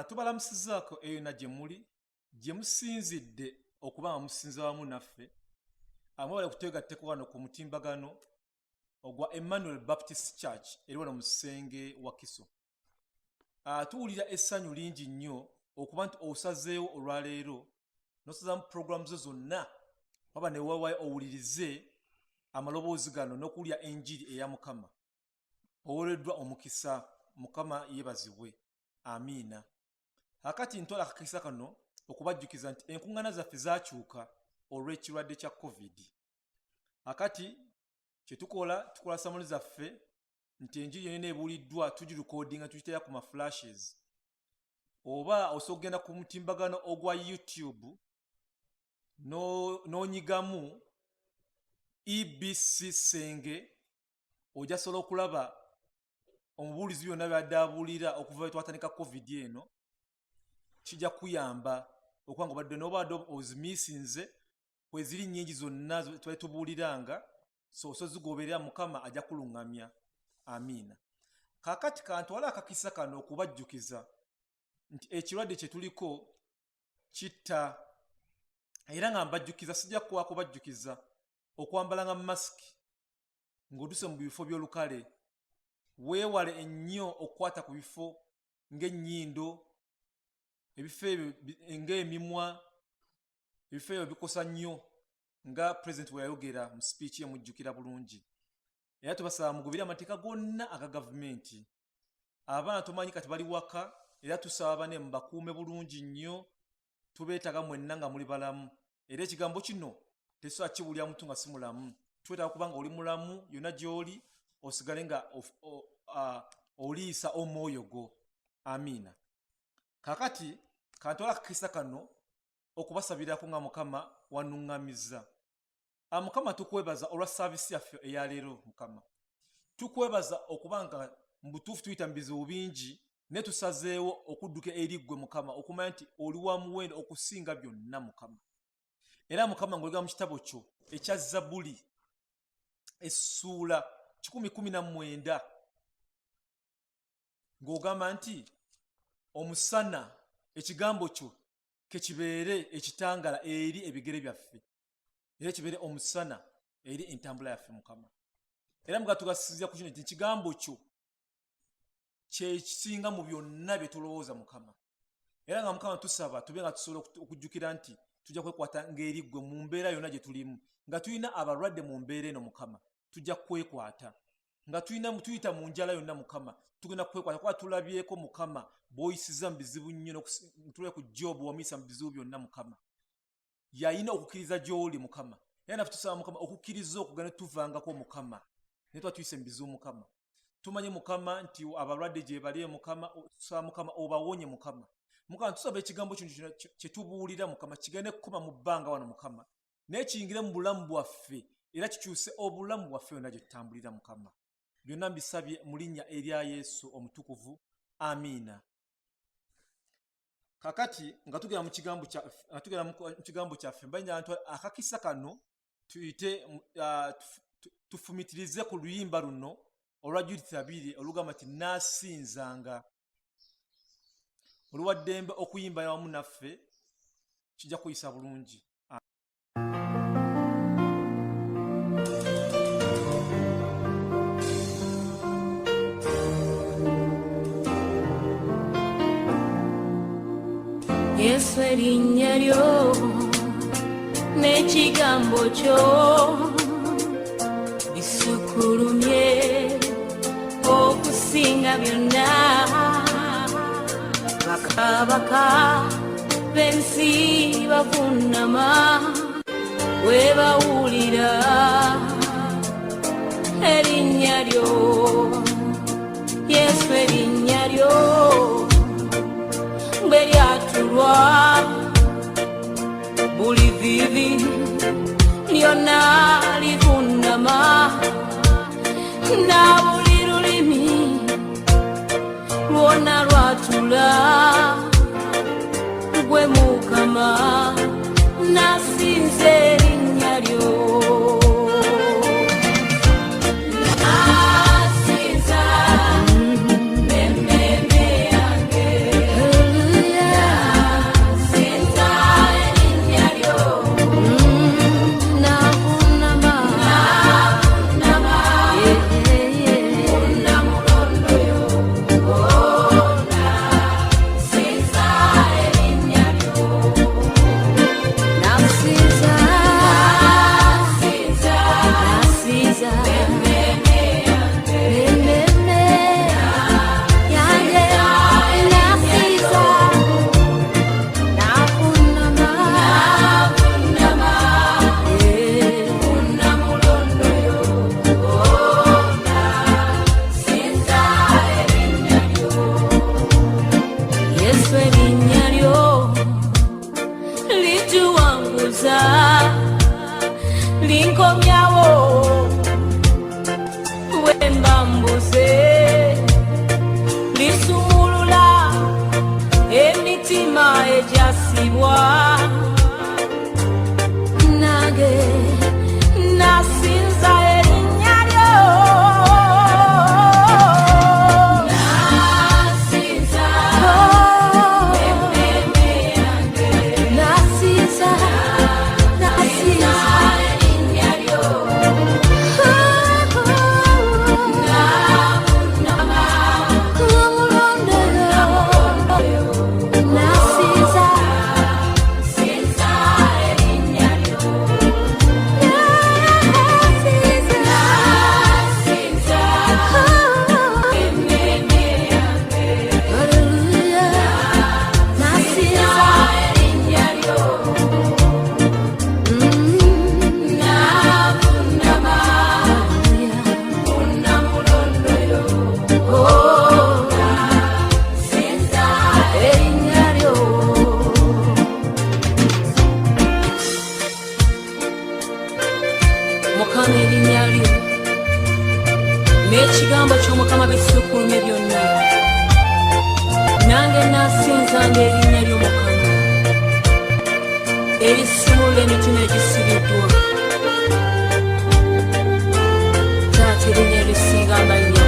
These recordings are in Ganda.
Tubalamusizaako eyo na gye muli gye musinzidde okuba nga musinza wamu naffe amwebale kutegatteko wano ku mutimbagano ogwa Emmanuel Baptist Church eri wano mu Kisenge Wakiso. Tuwulira essanyu lingi nnyo okuba nti osazeewo olwaleero n'osaza mu programu zo zonna waba ne weewaayo owulirize amaloboozi gano n'okuwulira enjiri eya Mukama. Oweereddwa omukisa, Mukama yeebazibwe. Amiina. Akati ntwala akakisa kano okubajjukiza nti enkuŋŋaana zaffe zaakyuka olw'ekirwadde kya COVID. Akati kye tukola samuli zaffe nti enjiri yonna ebuuliddwa tugirekodinga tugiteera ku maflashes. Oba osobola okugenda ku mutimbagano ogwa YouTube n'onyigamu EBC Senge ojja sobola okulaba omubuulizi byonna byadde abuulira okuva twatandika COVID eno. Kijja kuyamba okuba nga obadde n'obadde ozimiisinze kweziri nnyingi zonna twali tubuuliranga so zigoberera Mukama ajja kuluŋŋamya. Amiina. Kaakati kantwala akakisa kano okubajjukiza nti ekirwadde kye tuliko kitta era nga mbajjukiza sijja kuwa kubajjukiza okwambalanga masiki ng'oduse mu bifo by'olukale. Weewale ennyo okukwata ku bifo ng'ennyindo, ebifo ebyo ng'emimwa, ebifo ebyo bikosa nnyo nga President bwe yayogera mu speech ye mujjukira bulungi. Era tubasaba mugubire amateeka gonna aga gavumenti. Abaana tumanyi kati bali waka era tusaba bane mubakuume bulungi nnyo, tubeetaga mwenna nga muli balamu. Era ekigambo kino tekisobola kibuulira muntu nga si mulamu. Twetaaga kuba nga oli mulamu yonna gy'oli osigale nga oliisa omwoyo go. Amiina. Kakati kantwala akakisa kano okubasabirako nga Mukama wanuŋŋamizza. Mukama tukwebaza olwa saavisi yaffe eya leero. Mukama tukwebaza okuba nga mu butuufu tuyita mu bizibu bingi ne tusazeewo okudduka eri ggwe Mukama okumanya nti oli wa muwendo okusinga byonna Mukama. Era Mukama ng'oyiga mu kitabo kyo ekya Zabbuli essuula 119 ng'ogamba nti omusana ekigambo kyo ke kibeere ekitangala eri ebigere byaffe era kibeere omusana eri entambula yaffe Mukama. Era muga tugasizza ku kino nti ekigambo kyo kye kisinga mu byonna bye tulowooza Mukama. Era nga Mukama tusaba tube nga tusobola okujjukira nti tujja kwekwata ng'eri ggwe mu mbeera yonna gye tulimu. Nga tulina abalwadde mu mbeera eno Mukama tujja kwekwata. Nga tuyita mu njala yonna Mukama tugenda kwekwata kuba tulabyeko Mukama bw'oyisiza mu bizibu nnyo ntule ku Job wamuyisa mu bizibu byonna Mukama. Yalina okukkiriza gy'oli Mukama. Era naffe tusaba Mukama okukkiriza okugana tuvangako Mukama ne tuba tuyise mu bizibu Mukama. Tumanye Mukama nti abalwadde gye bali Mukama tusaba Mukama obawonye Mukama. Mukama tusaba ekigambo kino kye tubuulira Mukama kigende kukoma mu bbanga wano Mukama naye kiyingire mu bulamu bwaffe era kikyuse obulamu bwaffe yonna gye tutambulira Mukama. Byonna mbisabye mu linnya erya Yesu omutukuvu. Amiina. Kakati nga tugera mu kigambo kyaffe mbanja akakisa kano tuyite tufumitirize ku luyimba luno olwa Judith Abiri olugamba nti naasinzanga. Oluwaddembe okuyimba wamu naffe kijja kuyisa bulungi. Yesu erinnya lyo n'ekigambo kyo bisukulumye okusinga byonna. Bakabaka b'ensi bavuunama we bawulira erinnya lyo. Yesu erinnya lyo bwe lyatulwa buli vivi lyonna livuunama na buli lulimi lwonna lwatula gwe Mukama nasinze erinnya lyo. Nasinza yagulibwa nange nasinza erinnya lyo nasinza emmeeme yange nasinza erinnya lyo Mukama erinnya lyo n'ekigambo ky'Omukama bisukkulumye byonna nange nasinzanga erinnya ly'Omukama erisumulula emitima egisibiddwa taata erinnya lisinga amannya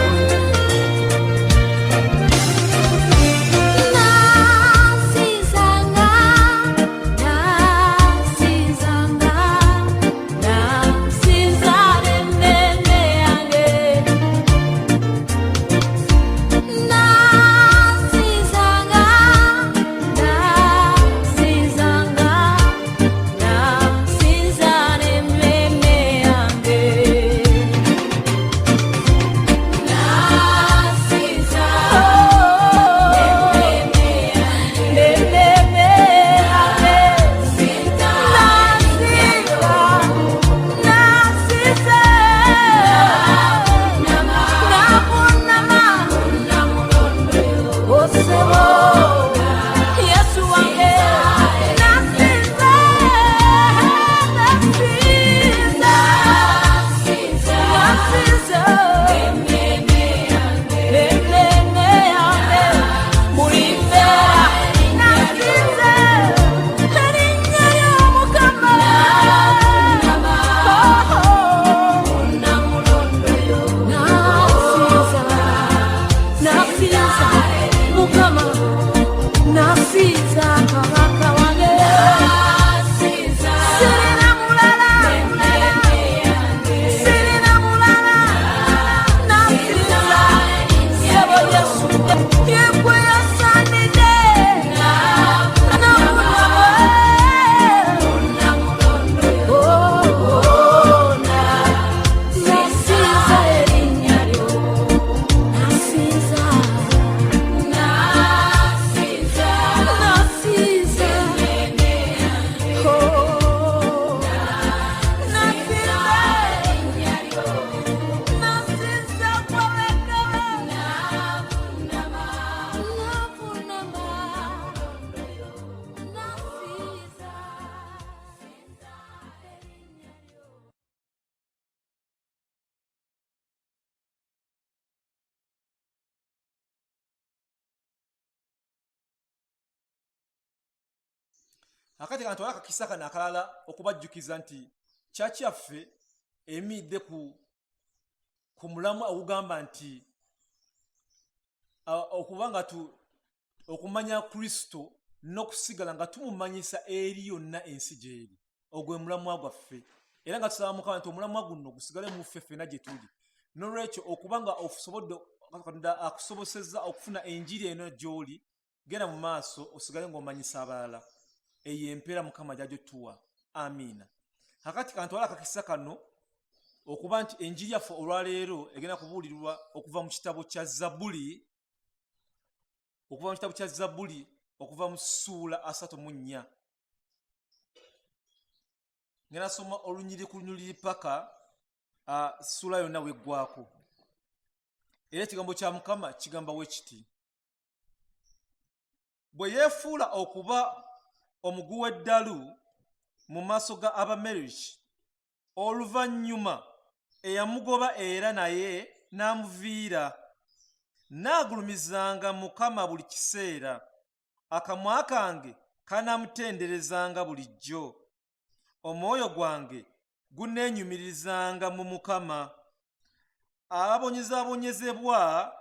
gonna akati kantwala akakisa kano akalala okubajjukiza nti kyaki yaffe emidde ku mulamu ogugamba nti okuba nga okumanya Kristo n'okusigala nga tumumanyisa eri yonna ensi gy'eri ogwe mulamwa gwaffe era nga tusaba Mukama nti omulamwa guno gusigale mu ffe ffenna gye tuli n'olwekyo okuba nga osobodde Katonda akusobosezza okufuna enjiri eno gy'oli genda mu maaso osigale ng'omanyisa abalala eyo empeera Mukama gy'ajja tuwa amiina. Kakati kantwala akakisa kano okuba nti enjiri yaffe olwaleero egenda kubuulirwa okuva mu kitabo kya Zabbuli okuva mu ssuula 34 ngenda soma olunyiri ku lunyiriri paka ssuula yonna weggwako era ekigambo kya Mukama kigamba bwe kiti bwe yeefuula okuba omugu w'eddalu mu maaso ga Abamereki oluvannyuma eyamugoba era naye n'amuviira naagulumizanga Mukama buli kiseera akamwa kange kanaamutenderezanga bulijjo. Omwoyo gwange guneenyumirizanga mu Mukama. Ababonyezaabonyezebwa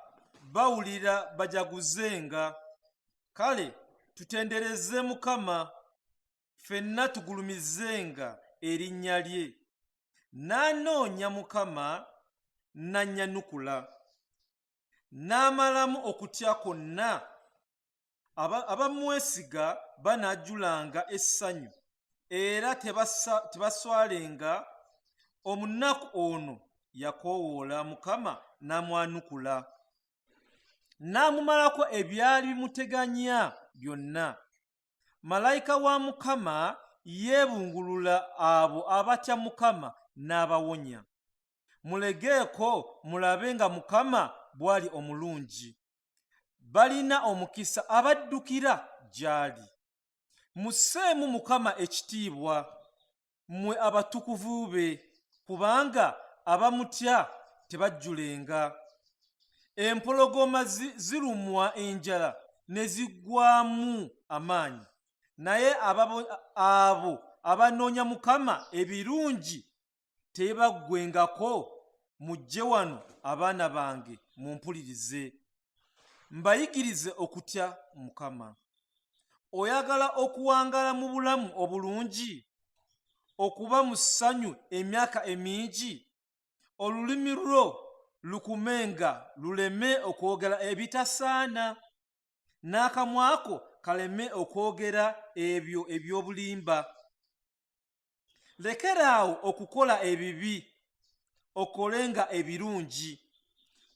bawulira bajaguzenga. Kale tutendereze Mukama, ffenna tugulumizenga erinnya lye. N'anoonya Mukama n'annyanukula, n'amalamu okutya kwonna. Abamwesiga banaajjulanga essanyu era tebaswalenga. Omunaku ono yakoowoola Mukama n'amwanukula, n'amumalako ebyali bimuteganya byonna. Malayika wa Mukama yeebungulula abo abatya Mukama n'abawonya. Mulegeeko mulabe nga Mukama bw'ali omulungi. Balina omukisa abaddukira gy'ali. Musseemu Mukama ekitiibwa, mmwe abatukuvu be, kubanga abamutya tebajjulenga. Empologoma zirumwa enjala ne ziggwaamu amaanyi, naye abo abanoonya Mukama ebirungi tebibaggwengako. Mujje wano abaana bange mumpulirize, mbayigirize okutya Mukama. Oyagala okuwangaala mu bulamu obulungi, okuba mu ssanyu emyaka emingi? Olulimi lwo lukumenga luleme okwogera ebitasaana, n'akamwa ko kaleme okwogera ebyo eby'obulimba. Lekeraawo okukola ebibi, okolenga ebirungi.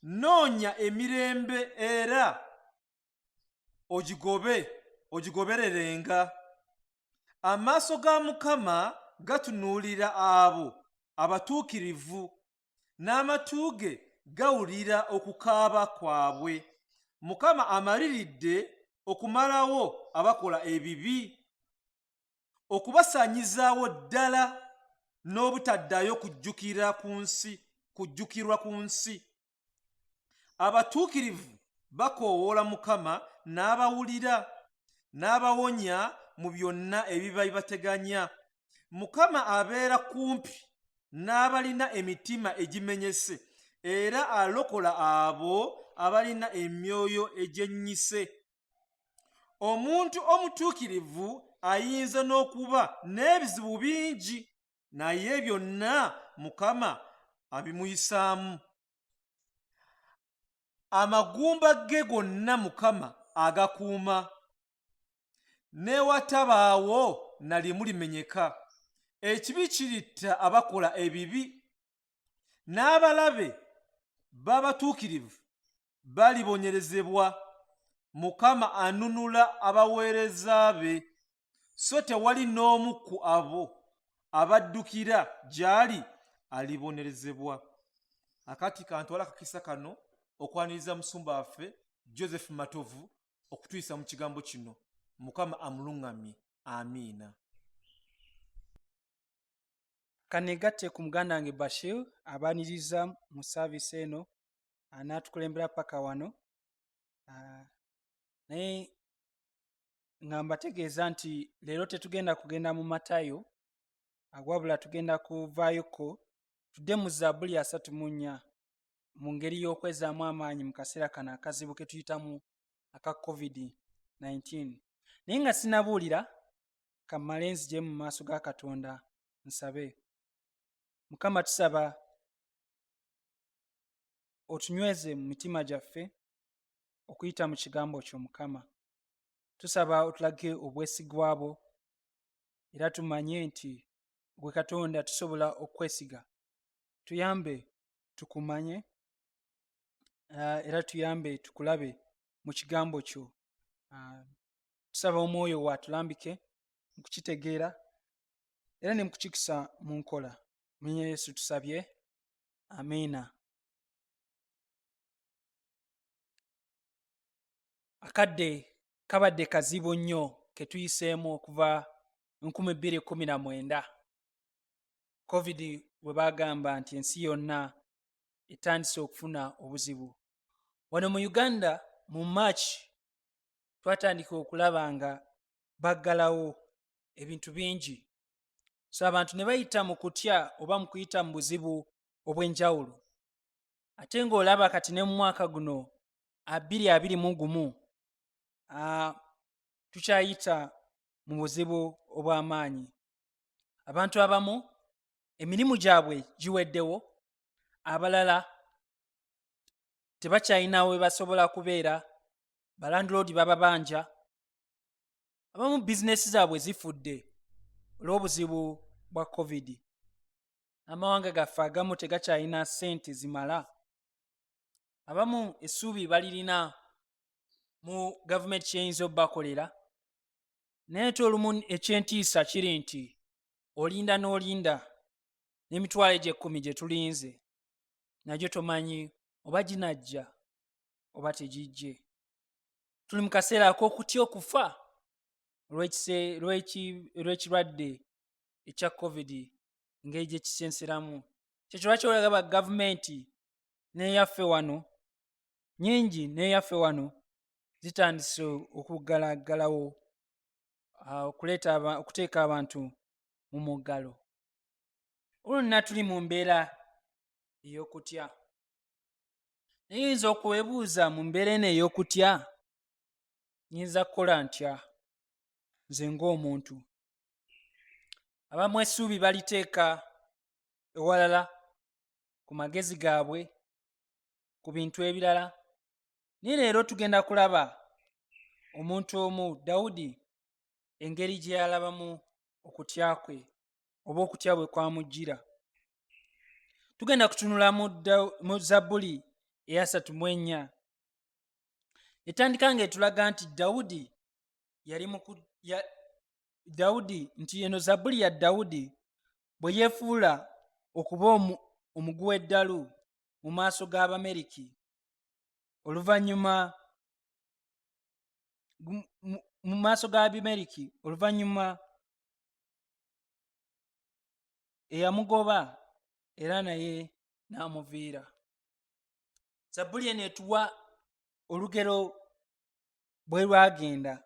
Noonya emirembe era ogigobererenga. Amaaso ga Mukama gatunuulira abo abatuukirivu, n'amatu ge gawulira okukaaba kwabwe. Mukama amaliridde okumalawo abakola ebibi, okubasaanyizaawo ddala n'obutaddayo kujjukirwa ku nsi. Abatuukirivu bakoowoola Mukama n'abawulira, n'abawonya mu byonna ebiba bibateganya. Mukama abeera kumpi n'abalina emitima egimenyese, era alokola abo abalina emyoyo egyennyise. Omuntu omutuukirivu ayinza n'okuba n'ebizibu bingi, naye byonna Mukama abimuyisaamu. Amagumba ge gonna Mukama agakuuma, n'ewatabaawo na limu limenyeka. Ekibi kiritta abakola ebibi, n'abalabe b'abatuukirivu balibonyerezebwa. Mukama anunula abaweereza be, so tewali n'omu ku abo abaddukira gy'ali alibonerezebwa. Akati kantwala akakisa kano okwaniriza musumba waffe Joseph Matovu okutuyisa mu kigambo kino. Mukama amuluŋŋamye. Amiina. Kanegatte ku muganda wange Bashir abaniriza mu saavisi eno, anaatukulembera paka wano. Naye nga mbategeeza nti leero tetugenda kugenda mu Matayo, wabula tugenda kuvaayoko tudde mu Zabbuli 34 mu ngeri y'okwezaamu amaanyi mu kaseera kano akazibu ke tuyitamu aka COVID-19. Naye nga sinabuulira, kammale nzije mu maaso ga Katonda nsabe. Mukama, tusaba otunyweze mu mitima gyaffe okuyita mu kigambo kyo. Mukama, tusaba otulage obwesigwa bwo, era tumanye nti gwe Katonda tusobola okwesiga. Tuyambe tukumanye, era tuyambe tukulabe mu kigambo kyo. Tusaba omwoyo watulambike mu kukitegeera era ne mu kukikisa mu nkola. Mu linnya lya Yesu tusabye, amiina. Akadde kabadde kazibu nnyo ke tuyiseemu okuva 2019. COVID bwe bagamba nti ensi yonna etandise okufuna obuzibu. Wano mu Uganda mu March twatandika okulaba nga baggalawo ebintu bingi, so abantu ne bayita mu kutya oba mu kuyita mu buzibu obw'enjawulo. Ate ng'olaba kati ne mu mwaka guno 2021 tukyayita mu buzibu obw'amaanyi. Abantu abamu emirimu gyabwe giweddewo, abalala tebakyalina we basobola kubeera, balandiroodi bababanja, abamu bizinesi zaabwe zifudde olw'obuzibu bwa COVID. Amawanga gaffe agamu tegakyalina ssente zimala, abamu essuubi balirina mu gavumenti kyeyinza obbakolera, naye ate olumu ekyentiisa kiri nti olinda n'olinda n'emitwalo egyo 10 gye tulinze nagyo tomanyi oba ginajja oba tegijje. Tuli mu kaseera ak'okutya okufa olw'ekirwadde ekya COVID engeri gye kisenseramu. Kyekyo lwaki olaba gavumenti n'eyaffe wano nnyingi, n'eyaffe wano zitandise okuggalaggalawo, okuteeka abantu mu muggalo. Olwonna tuli mu mbeera ey'okutya. Naye yinza okwebuuza, mu mbeera eno ey'okutya nyinza kukola ntya nze ng'omuntu? Abamu essuubi baliteeka ewalala ku magezi gaabwe, ku bintu ebirala. Naye leero tugenda kulaba omuntu omu, Dawudi, engeri gye yalabamu okutya kwe oba okutya bwe kwamujjira. Tugenda kutunula mu Zabbuli eya 34. Etandika ng'etulaga nti nti eno Zabbuli ya Dawudi bwe yeefuula okuba omuguwa eddalu mu maaso g'Abameriki oluvannyuma eyamugoba era naye n'amuviira. Zabbuli eno etuwa olugero bwe lwagenda.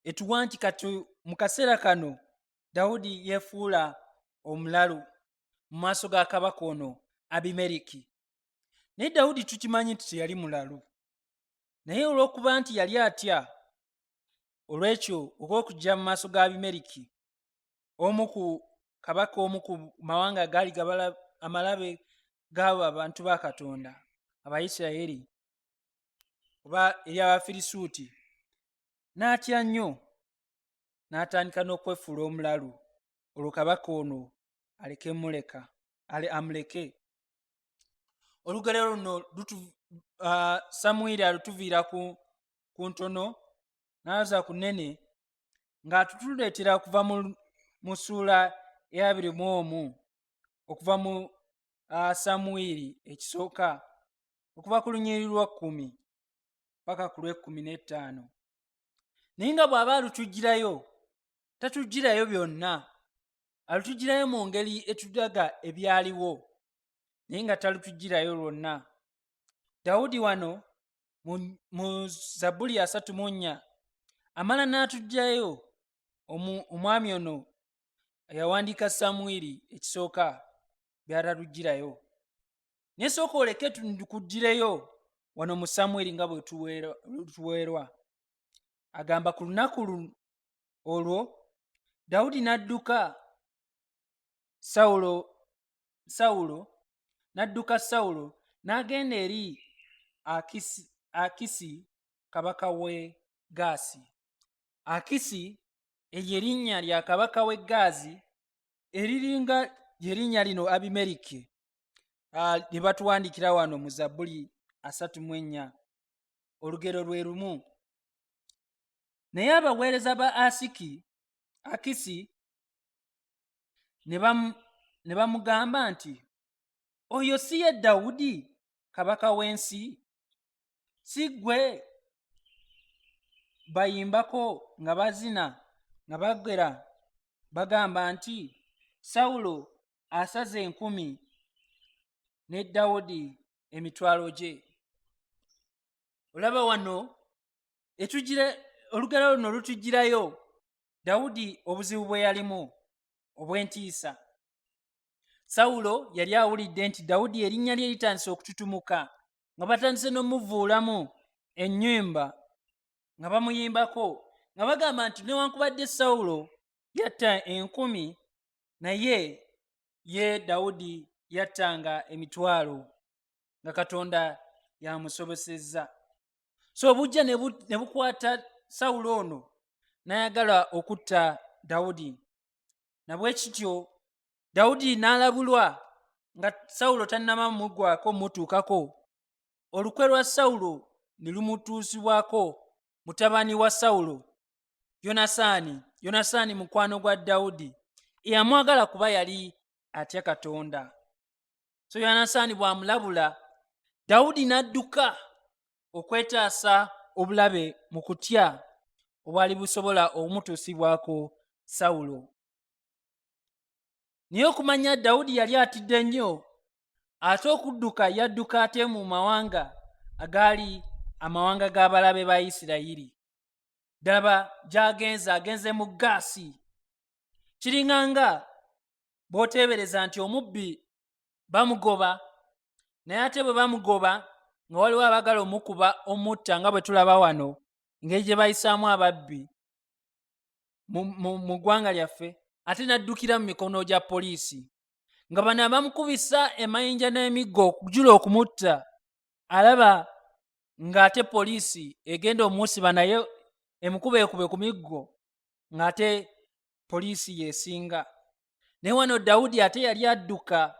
Etuwa nti kati mu kaseera kano Dawudi yeefuula omulalu mu maaso ga kabaka ono Abimereki. Naye Dawudi tukimanyi nti teyali mulalu, naye olw'okuba nti yali atya olw'ekyo olw'okujja mu maaso ga Abimereki, omu ku kabaka omu ku mawanga gaali amalabe g'abo abantu ba Katonda, Abayisirayiri oba eri Abafirisuuti, n'atya nnyo n'atandika n'okwefuula omulalu olwo kabaka ono amuleke. Olugero luno Samwiri alutuviira ku ntono n'aza ku nnene ng'atutuleetera okuva mu ssuula eya 21 okuva mu Samwiri ekisooka okuva ku lunyiriri lwa 10 paka ku lw'15. Naye nga bw'aba alutujjirayo, tatujjirayo byonna, alutujjirayo mu ngeri etulaga ebyaliwo, naye nga talutujjirayo lwonna. Dawudi wano mu Zabbuli ya 34 amala n'atujjayo omwami ono yawandiika Samwiri ekisooka by'atalujjirayo. Naye sooka oleke tukuggireyo wano mu Samwiri nga bwe tuweerwa. Agamba ku lunaku olwo Dawudi n'adduka Sawulo n'agenda eri Akisi kabaka w'e Gaasi. Akisi eryo erinnya lya kabaka w'e Gaasi eriringa erinnya lino Abimereki lye batuwandiikira wano mu Zabbuli 34. Olugero lwe lumu. Naye abaweereza ba Akisi ne bamugamba nti, oyo si ye Dawudi kabaka w'ensi? Si ggwe bayimbako nga bazina nga bagera bagamba nti Sawulo asaze 10 ne Dawudi emitwalo gye? Olaba wano olugero luno lutujjirayo Dawudi obuzibu bwe yalimu obw'entiisa. Sawulo yali awulidde nti Dawudi erinnya lye litandise okututumuka, nga batandise n'omuvuulamu ennyimba nga bamuyimbako, nga bagamba nti newankubadde Sawulo yatta 10,000 naye ye Dawudi yattanga 1,000,000 nga Katonda yamusobosezza. So obujja ne bukwata Sawulo ono n'ayagala okutta Dawudi. Na bwe kityo Dawudi n'alabulwa nga Sawulo tannama muggwako mutuukako. Olukwe lwa Sawulo ne lumutuusibwako mutabani wa Sawulo, Yonasaani mukwano gwa Dawudi, eyamwagala kuba yali atya Katonda. So Yonasaani bw'amulabula, Dawudi n'adduka okwetaasa obulabe mu kutya obwali busobola okumutuusibwako Sawulo. Naye okumanya Dawudi yali atidde nnyo, ate okudduka yadduka ate mu mawanga agaali amawanga g'abalabe ba Isirayiri. Ddaba agenze mu Gaasi. Kiringanga bw'oteebereza nti omubbi bamugoba, naye ate bwe bamugoba nga waliwo abagala omukuba omutta, nga bwe tulaba wano engeri gye bayisaamu ababbi mu ggwanga lyaffe, ate n'addukira mu mikono gya poliisi, nga bano abamukubisa emayinja n'emiggo okujula okumutta, alaba ng'ate poliisi egenda omusiba naye emukubeekube ku miggo, ng'ate poliisi yeesinga. Naye wano Dawudi ate yali adduka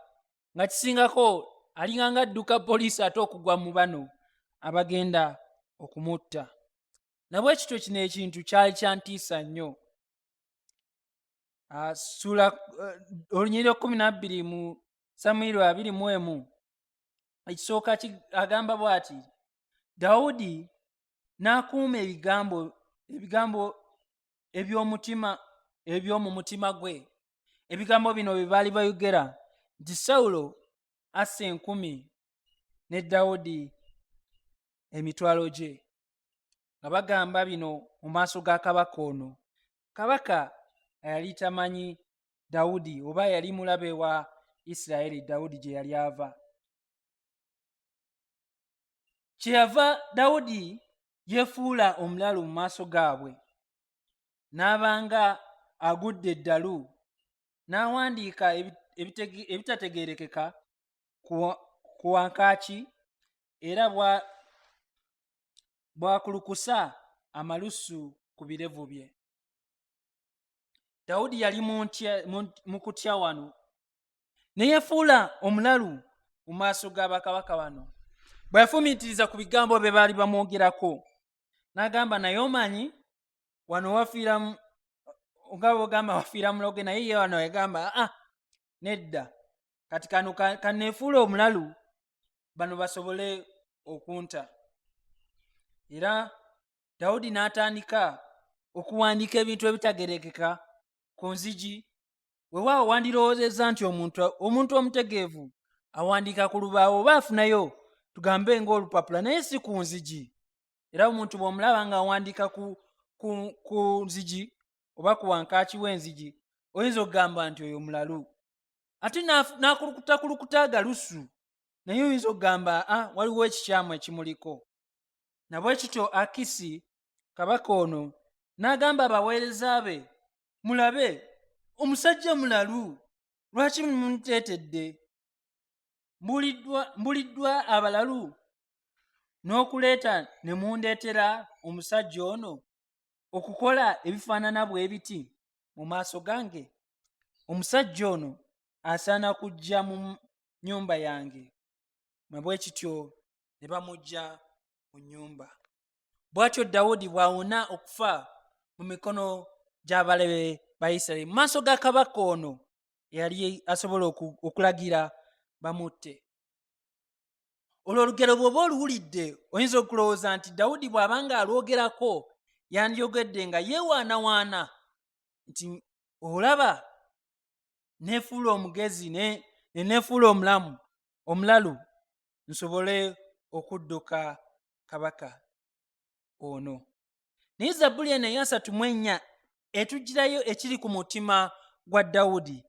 nga kisingako alinganga adduka poliisi ate okugwa mu bano abagenda okumutta. Nabwe kityo kino ekintu kyali kyantiisa nnyo. Olunyiriri 12 mu Samwiri 21 ekisooka agamba bw'ati, Dawudi n'akuuma ebigambo eby'omu mutima gwe. Ebigambo bino bye baali bayogera nti Sawulo asse 10,000 ne Dawudi 1,000,000 gye, nga bagamba bino mu maaso ga kabaka ono. Kabaka yali tamanyi Dawudi oba yali mulabe wa Isirayiri Dawudi gye yali ava. Kyeyava Dawudi yeefuula omulalu mu maaso gaabwe, n'abanga agudde eddalu, n'awandiika ebitategeerekeka ku wankaaki, era bw'akulukusa amalusu ku birevu bye. Dawudi yali mu kutya wano, ne yeefuula omulalu mu maaso ga bakabaka bano. Bwe yafumiitiriza ku bigambo bye baali bamwogerako, n'agamba, naye omanyi wano wafiira nga bw'ogamba wafiira muloge, naye ye wano yagamba nedda, kati kano kaneefuula omulalu bano basobole okunta. Era Dawudi n'atandika okuwandiika ebintu ebitagerekeka ku nzigi. Weewaawo wandirowoozezza nti omuntu omutegeevu awandiika ku lubaawo oba afunayo tugambe ng'olupapula, naye si ku nzigi. Era omuntu bw'omulaba nga awandiika ku nzigi oba ku wankaaki w'enzigi, oyinza okugamba nti oyo mulalu. Ate n'akulukutakulukutta agalusu, naye oyinza okugamba waliwo ekikyamu ekimuliko. Na bwe kityo Akisi kabaka ono n'agamba abaweereza be, mulabe omusajja mulalu, lwaki mumuteetedde? Mbuliddwa abalalu n'okuleeta ne mundeetera omusajja ono okukola ebifaanana bwe biti mu maaso gange? Omusajja ono asaana kujja mu nnyumba yange. Bwe kityo ne bamuggya mu nnyumba. Bw'atyo Dawudi bw'awona okufa mu mikono gy'abalabe ba Isirayiri, mu maaso ga kabaka ono yali asobola okulagira bamutte. Olwo olugero bw'oba oluwulidde oyinza okulowooza nti Dawudi bw'abanga alwogerako yandyogedde nga yeewaanawaana nti olaba neefuula omugezi ne neefuula omulalu nsobole okudduka kabaka ono. naye zabbuli eno eya 34 etugirayo ekiri ku mutima gwa Dawudi,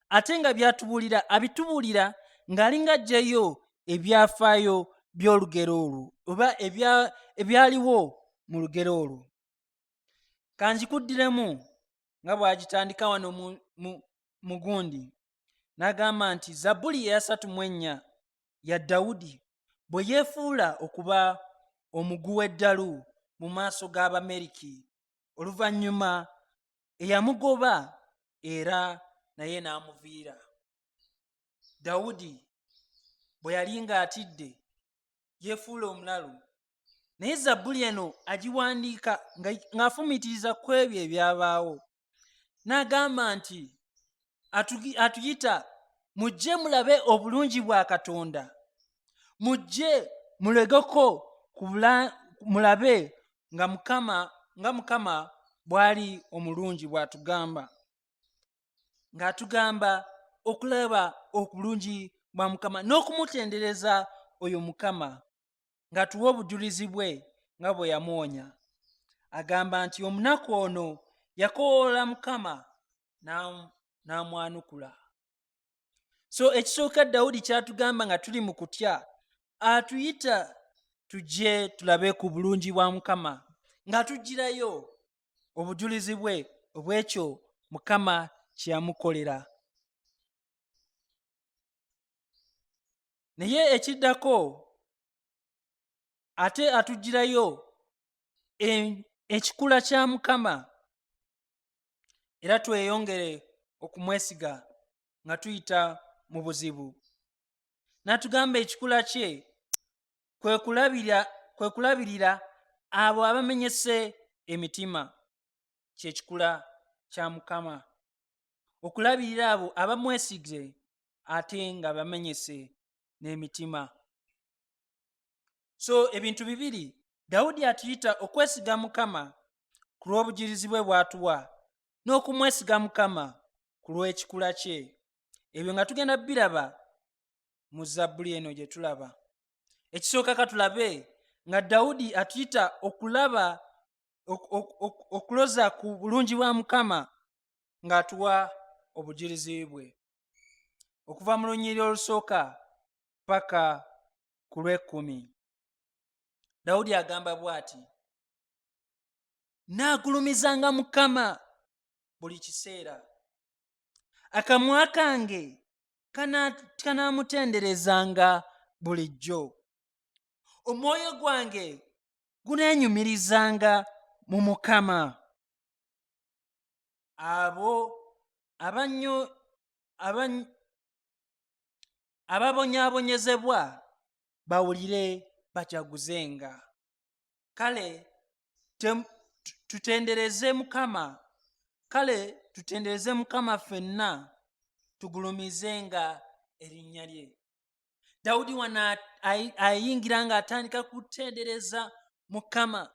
ate nga byatubuulira abitubuulira ng'alinga ajjayo ebyafaayo by'olugero olwo oba ebyaliwo mu lugero olwo. Kanjikuddiremu nga bw'agitandika wano mu gundi, n'agamba nti zabbuli eya 34 ya Dawudi bwe yeefuula okuba omuguwa eddalu mu maaso g'Abameriki oluvannyuma eyamugoba era naye n'amuviira. Dawudi bwe yali ng'atidde yeefuula omulalu, naye zabbuli eno agiwandiika ng'afumiitiriza ku ebyo ebyabaawo, n'agamba nti atuyita mujje mulabe obulungi bwa Katonda, mujje mulegeko mulabe nga Mukama bw'ali omulungi bw'atugamba, ng'atugamba okulaba obulungi bwa Mukama n'okumutendereza oyo Mukama, ng'atuwa obujulizi bwe nga bwe yamuwonya. Agamba nti omunaku ono yakoowoola Mukama n'amwanukula. So ekisooka Dawudi kyatugamba nga tuli mu kutya, atuyita tujje tulabe ku bulungi bwa Mukama, ng'atugirayo obujulizi bwe obw'ekyo Mukama kye yamukolera. Naye ekiddako ate atugirayo ekikula kya Mukama, era tweyongere okumwesiga nga tuyita mu buzibu. N'atugamba ekikula kye kwe kulabirira abo abamenyese emitima, kye kikula kya Mukama, okulabirira abo abamwesigye ate nga bamenyese n'emitima. So ebintu bibiri Dawudi atuyita okwesiga Mukama ku lw'obujulizi bwe bw'atuwa, n'okumwesiga Mukama ku lw'ekikula kye. Ebyo nga tugenda biraba mu zabbuli eno gye tulaba. Ekisooka katulabe nga Dawudi atuyita okuloza ku bulungi bwa Mukama ng'atuwa obujulizi bwe. Okuva mu lunyiriri olusooka paka ku lw'ekkumi, Dawudi agamba bw'ati: nnaagulumizanga Mukama buli kiseera, akamwa kange kanaamutenderezanga bulijjo, omwoyo gwange guneenyumirizanga mu Mukama. Abo ababonyaabonyezebwa bawulire bajaguzenga. Kale tutendereze Mukama ffenna tugulumizenga erinnya lye. Dawudi wana ayingira ng'atandika kutendereza Mukama,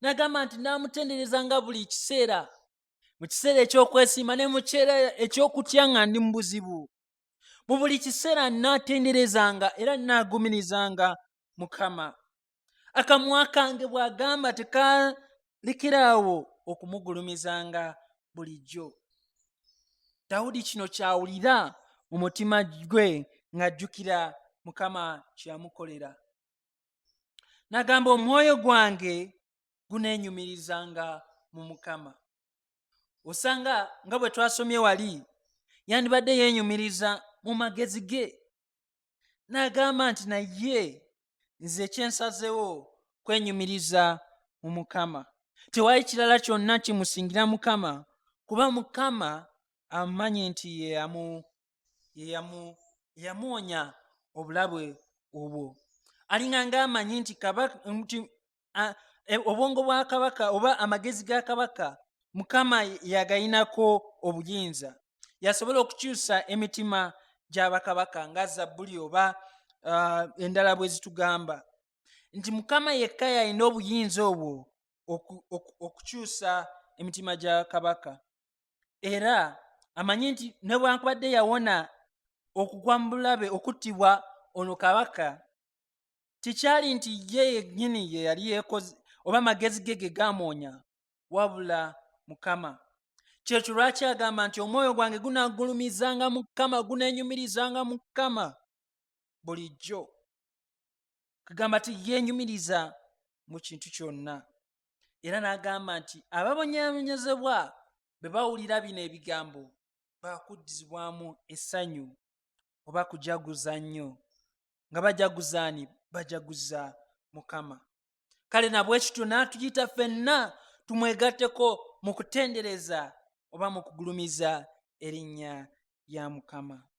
n'agamba nti naamutenderezanga buli kiseera, mu kiseera eky'okwesiima ne mu kiseera eky'okutya nga ndi mu buzibu. Mu buli kiseera nnaatenderezanga era nnaagumirizanga Mukama. Akamwa kange bw'agamba tekalekerawo okumugulumizanga bulijjo. Dawudi kino kyawulira mu mutima gwe ng'ajjukira Mukama kye yamukolera. N'agamba omwoyo gwange guneenyumirizanga mu Mukama. Osanga nga bwe twasomye wali yandibadde yeenyumiriza mu magezi ge. N'agamba nti naye nze kyensazewo kwenyumiriza mu Mukama. Tewali kirala kyonna kimusingira Mukama, kuba Mukama amanyi nti yamuwonya obulabe obwo. Alinga ng'amanyi nti obwongo bwa kabaka oba amagezi ga kabaka Mukama yagayinako obuyinza, yasobola okukyusa emitima gy'abakabaka nga zabbuli oba endala bwe zitugamba nti Mukama yekka yalina obuyinza obwo okukyusa emitima gya kabaka. Era amanyi nti ne bwankubadde yawona okugwa mu bulabe okuttibwa ono kabaka, tekyali nti ye yennyini ye yali yeekoze oba amagezi ge gamoonya wabula Mukama. Kyekyo lwaki agamba nti omwoyo gwange gunaagulumizanga Mukama, guneenyumirizanga Mukama bulijjo. Kagamba ti yeenyumiriza mu kintu kyonna. Era n'agamba nti ababonyaabonyezebwa bwe bawulira bino ebigambo baakuddizibwamu essanyu oba kujaguza nnyo. Nga bajaguza ani? Bajaguza Mukama. Kale na bwe kityo n'atuyita ffenna tumwegatteko mu kutendereza oba mu kugulumiza erinnya lya Mukama.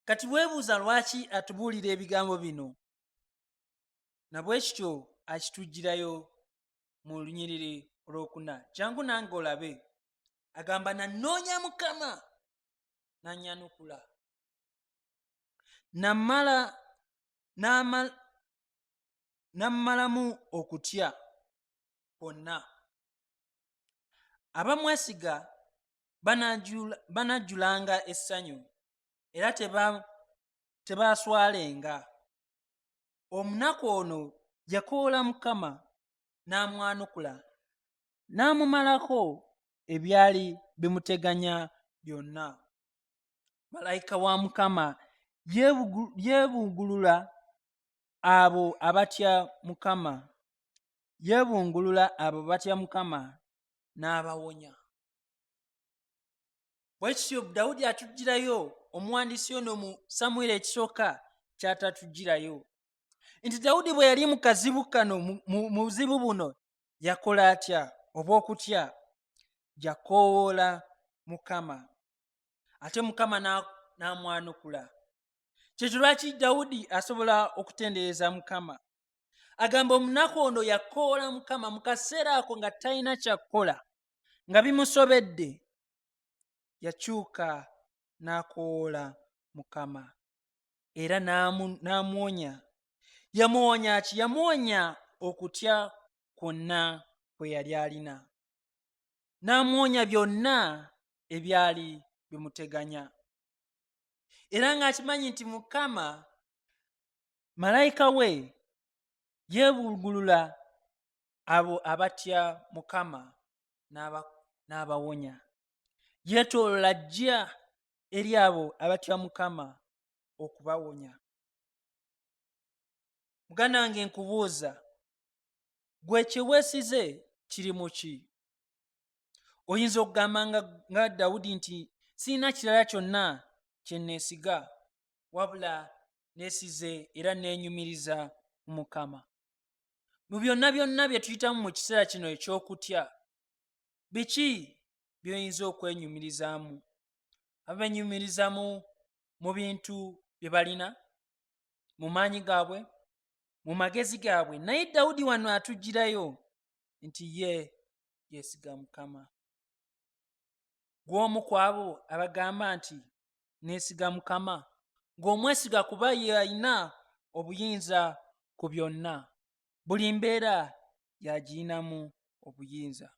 Kati weebuuza lwaki atubuulira ebigambo bino? Na bwe kityo akitujjirayo mu lunyiriri olwokuna. Jangu nange olabe. Agamba nanoonya Mukama n'annyanukula. Nammalamu okutya kwonna. Abamwesiga banajjulanga essanyu era tebaaswalenga. Omunaku ono yakoola Mukama n'amwanukula n'amumalako ebyali bimuteganya byonna. Malayika wa Mukama yeebungulula abo abatya Mukama, n'abawonya. Bwe kityo Dawudi atujjirayo omuwandiisi ono mu Samwiri ekisooka ky'atatujjirayo nti Dawudi bwe yali mu kazibu kano, mu buzibu buno, yakola atya? Oba okutya, yakoowoola Mukama, ate Mukama n'amwanukula. Kyekyo lwaki Dawudi asobola okutendereza Mukama? Agamba omunaku ono yakoowoola Mukama mu kaseera ako nga talina kyakukola, nga bimusobedde, yakyuka n'akoowoola Mukama era n'amuwonya. Yamuwonya ki? Yamuwonya okutya kwonna kwe yali alina, n'amuwonya byonna ebyali bimuteganya. Era ng'akimanyi nti Mukama malayika we yeebungulula abo abatya Mukama n'abawonya. Yeetoolola ajja eri abo abatya Mukama okubawonya. Muganda wange nkubuuza, gwe kye weesize kiri mu ki? Oyinza okugamba nga Dawudi nti sirina kirala kyonna kye neesiga wabula neesize era neenyumiriza mu Mukama. Mu byonna bye tuyitamu mu kiseera kino eky'okutya, biki by'oyinza okwenyumirizaamu? Abenyumirizamu mu bintu bye balina, mu maanyi gaabwe, mu magezi gaabwe. Naye Dawudi wano atujjirayo nti ye yeesiga Mukama. Gw'omu ku abo abagamba nti neesiga Mukama, ng'omwesiga kuba ye alina obuyinza ku byonna, buli mbeera yagiyinamu obuyinza.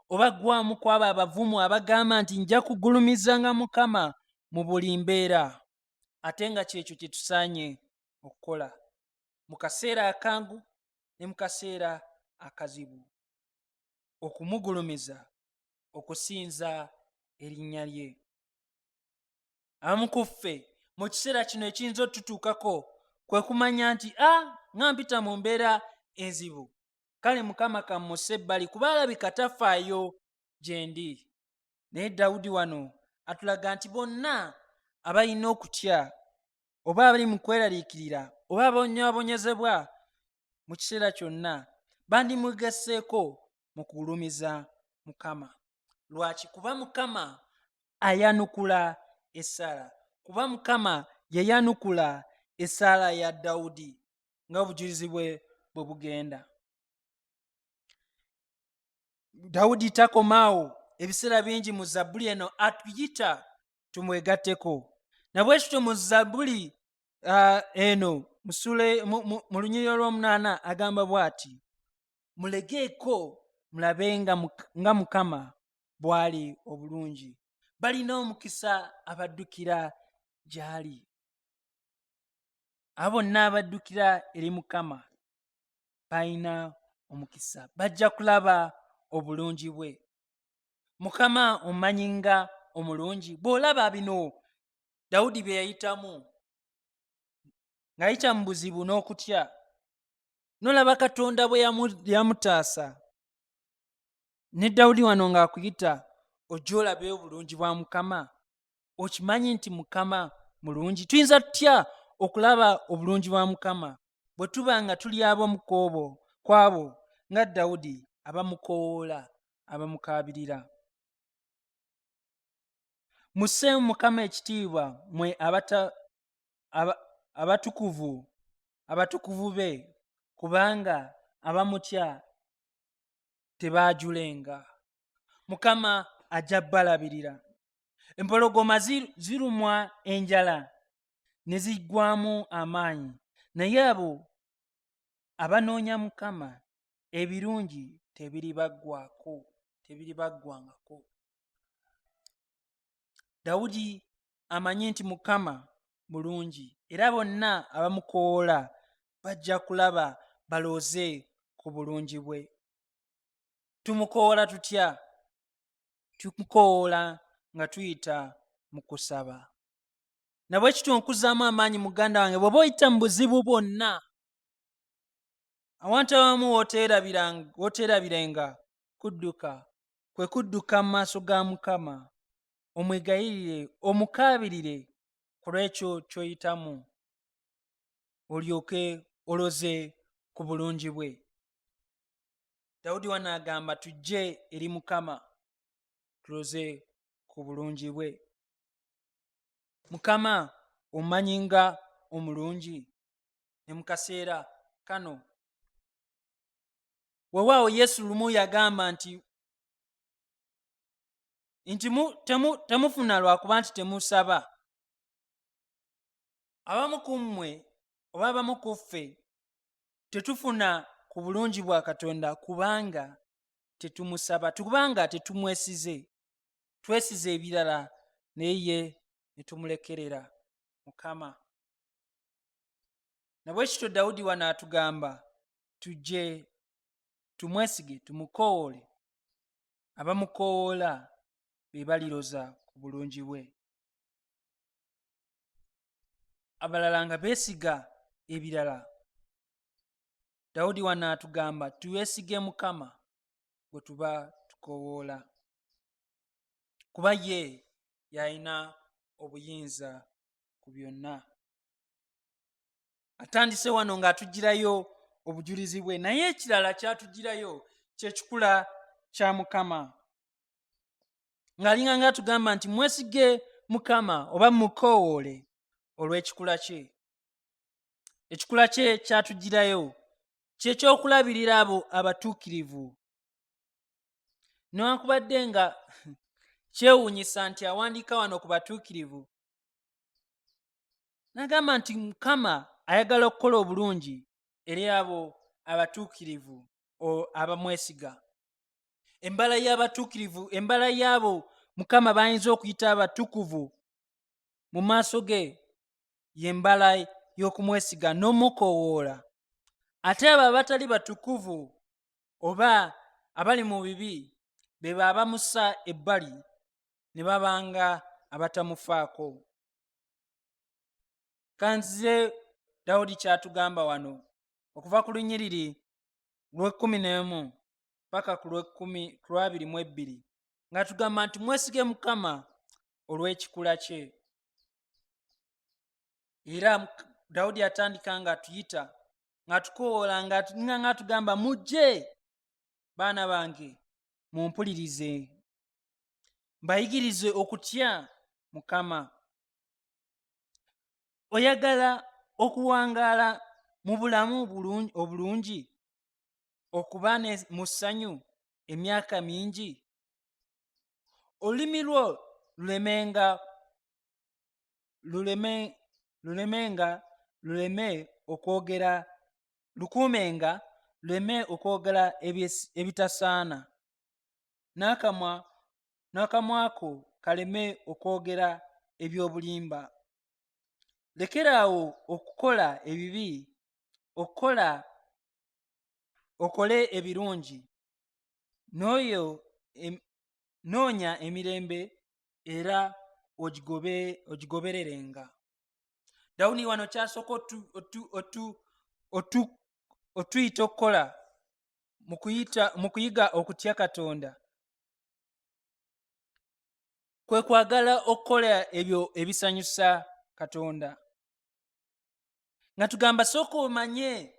Oba gwamu ku abo abavumu abagamba nti nja kugulumizanga Mukama mu buli mbeera, ate nga kyekyo kye tusaanye okukola mu kaseera akangu ne mu kaseera akazibu, okumugulumiza, okusinza erinnya lye. Abamu ku ffe mu kiseera kino ekiyinza otutuukako kwe kumanya nti nga mpita mu mbeera enzibu, kale Mukama kammuse ebbali kuba alabika tafaayo gye ndi. Naye Dawudi wano atulaga nti bonna abalina okutya oba abali mu kweraliikirira oba abonyaabonyezebwa mu kiseera kyonna bandimwegasseeko mu kugulumiza Mukama. Lwaki? Kuba Mukama ayanukula essaala. Kuba Mukama yayanukula essaala ya Dawudi nga obujulizi bwe bugenda. Dawudi takomaawo, ebiseera bingi mu Zabbuli eno atuyita tumwegatteko. Na bwe kityo mu Zabbuli eno mu lunyiriri olw'omunaana agamba bw'ati: mulegeeko mulabe nga Mukama bw'ali obulungi, balina omukisa abaddukira gy'ali. Abo bonna abaddukira eri Mukama balina omukisa, bajja kulaba obulungi bwe. Mukama omanyi nga omulungi. Bw'olaba bino Dawudi bye yayitamu, ng'ayita mu buzibu n'okutya, n'olaba Katonda bwe yamutaasa, ne Dawudi wano ng'akuyita ojja olabe obulungi bwa Mukama. Okimanyi nti Mukama mulungi. Tuyinza tutya okulaba obulungi bwa Mukama bwe tuba nga tuli ab'omu kwabo nga Dawudi abamukoowoola, abamukaabirira. Musseemu Mukama ekitiibwa mwe abatukuvu be, kubanga abamutya tebaajulenga. Mukama ajja balabirira. Empologoma zirumwa enjala ne ziggwaamu amaanyi, naye abo abanoonya Mukama ebirungi tebiribaggwangako. Dawudi amanyi nti Mukama mulungi era bonna abamukoowoola bajja kulaba balooze ku bulungi bwe. Tumukoowoola tutya? Tumukoowoola nga tuyita mu kusaba. Nabwe kityo nkuzaamu amaanyi muganda wange, bw'oba oyita mu buzibu bwonna, awantu abamu wooteerabirenga kudduka, kwe kudduka mu maaso ga Mukama, omwegayirire, omukaabirire ku lw'ekyo ky'oyitamu, olyoke oloze ku bulungi bwe. Dawudi wano agamba tujje eri Mukama tuloze ku bulungi bwe. Mukama omanyi nga omulungi. Ne mu kaseera kano weewaawo Yesu lumu yagamba nti temufuna lwakuba nti temusaba. Abamu ku mmwe oba abamu ku ffe tetufuna ku bulungi bwa Katonda kubanga tetumusaba, kubanga tetumwesize. Twesize ebirala naye ye ne tumulekerera Mukama. Nabwe kityo Dawudi wano atugamba tujje tumwesige, tumukoowole. Abamukoowoola be baliroza ku bulungi bwe. Abalala nga beesiga ebirala. Dawudi wano atugamba tuweesige Mukama bwe tuba tukoowoola, kuba ye y'alina obuyinza ku byonna. Atandise wano ng'atugirayo obujulizi bwe, naye ekirala ky'atugirayo kye kikula kya Mukama. Ng'alinga ng'atugamba nti mwesige Mukama oba mukoowoole olw'ekikula kye. Ekikula kye ky'atugirayo kye ky'okulabirira abo abatuukirivu. Newankubadde nga kyewuunyisa nti awandiika wano ku batuukirivu, n'agamba nti Mukama ayagala okukola obulungi eri abo abatuukirivu abamwesiga. Embala y'abatuukirivu, embala y'abo Mukama bayinza okuyita abatukuvu mu maaso ge, y'embala y'okumwesiga n'omukoowoola. Ate abo abatali batukuvu oba abali mu bibi be abamussa ebbali ne babanga abatamufaako. Kanzize Dawudi ky'atugamba wano okuva ku lunyiriri lw'11 paka ku lw'22 ng'atugamba nti mwesige Mukama olw'ekikula kye. Era Dawudi atandika ng'atuyita ng'atukoowoola ng'atugamba mujje baana bange mumpulirize, mbayigirize okutya Mukama. Oyagala okuwangaala mu bulamu obulungi, okuba mu ssanyu emyaka mingi, olulimi lwo lukuumenga luleme okwogera ebitasaana, n'akamwa ko kaleme okwogera eby'obulimba. Lekeraawo okukola ebibi, okukola okole ebirungi, noonya emirembe era ogigobererenga. Dawudi wano kyasooka otuyita okukola mu kuyiga okutya Katonda kwe kwagala okukola ebyo ebisanyusa Katonda. Nga tugamba sooka omanye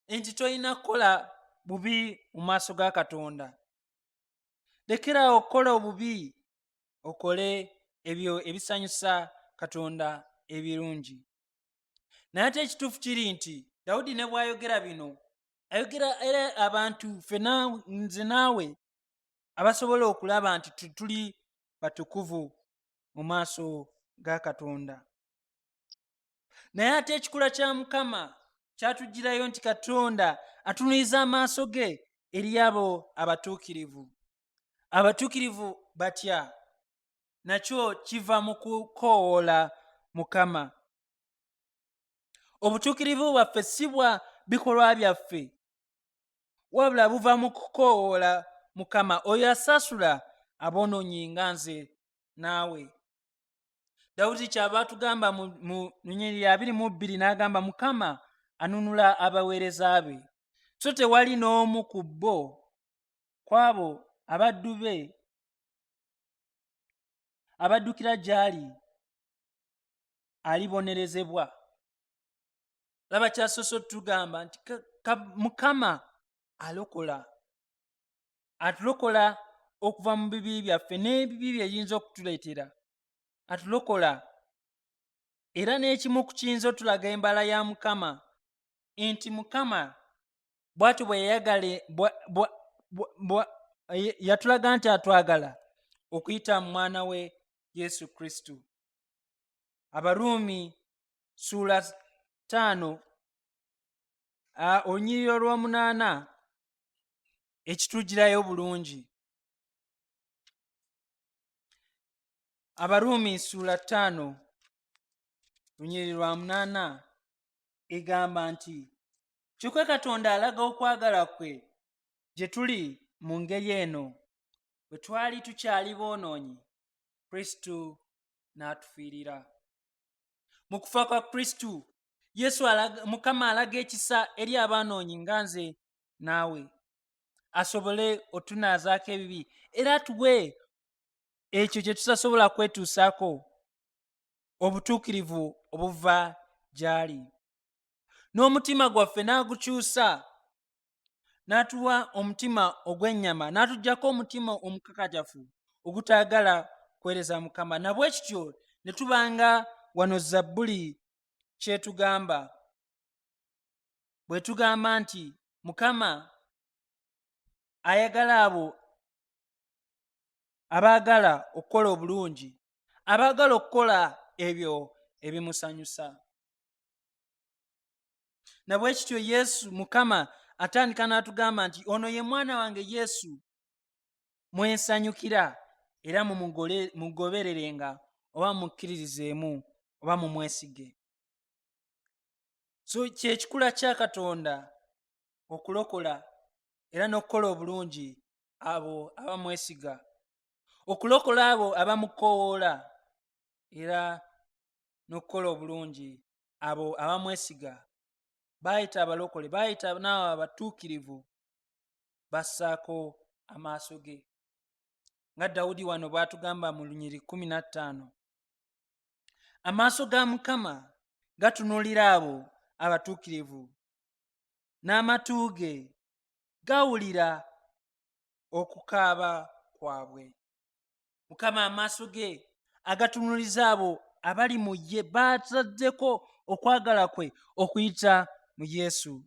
nti tolina kukola bubi mu maaso ga Katonda. Lekera okukola obubi, okole ebyo ebisanyusa Katonda ebirungi. Naye ate ekituufu kiri nti Dawudi ne bw'ayogera bino, ayogera era abantu ffenna nze naawe abasobola okulaba nti tuli batukuvu mu maaso ga Katonda. Naye ate ekikula kya Mukama kyatugirayo nti Katonda atunuliza amaaso ge eri abo abatuukirivu. Abatuukirivu batya? Nakyo kiva mu kukoowoola Mukama. Obutuukirivu bwaffe si bwa bikolwa byaffe, wabula buva mu kukoowoola Mukama oyo asasula aboonoonyi nga nze naawe. Dawudi kyava atugamba mu Nnyiriri 22 n'agamba Mukama anunula abaweereza be, so tewali n'omu ku bo kw'abo abaddu be abaddukira gy'ali alibonerezebwa. Laba kyasoose otugamba nti Mukama alokola, atulokola okuva mu bibi byaffe n'ebibi byeyinza okutuleetera, atulokola. Era n'ekimu ku kiyinza otulaga embala ya Mukama nti Mukama bw'atyo bwe yatulaga nti atwagala okuyita mu mwana we Yesu Kristo. Abaruumi ssuula 5 olunyiriri olw'omunaana ekitugirayo bulungi. Abaruumi ssuula 5 lunyiriri lwa 8 egamba nti kyokka Katonda alaga okwagala kwe gye tuli mu ngeri eno: bwe twali tukyali boonoonyi, Kristo n'atufiirira. Mu kufa kwa Kristo, Mukama alaga ekisa eri abanoonyi nga nze naawe, asobole otunaazaako ebibi era atuwe ekyo kye tutasobola kwetuusaako, obutuukirivu obuva gy'ali. N'omutima gwaffe n'agukyusa, n'atuwa omutima ogw'ennyama, n'atuggyako omutima omukakajafu ogutaagala kuweereza Mukama. Na bwe kityo ne tubanga wano Zabbuli kyetugamba bwe tugamba nti Mukama ayagala abo abaagala okukola obulungi, abaagala okukola ebyo ebimusanyusa. Na bwe kityo Yesu Mukama atandika n'atugamba nti ono ye mwana wange Yesu mwensanyukira era mumugobererenga oba mukkiririzeemu oba mumwesige. So kyekikula kya Katonda okulokola era n'okukola obulungi abo abamwesiga, okulokola abo abamukoowoola era n'okukola obulungi abo abamwesiga. Baayita abalokole, baayita naawe abatuukirivu, bassaako amaaso ge. Nga Dawudi wano bw'atugamba mu lunyiriri 15, amaaso ga Mukama gatunuulira abo abatuukirivu, n'amatu ge gawulira okukaaba kwabwe. Mukama amaaso ge agatunuuliza abo abali mu ye, baataddeko okwagala kwe okuyita mu Yesu.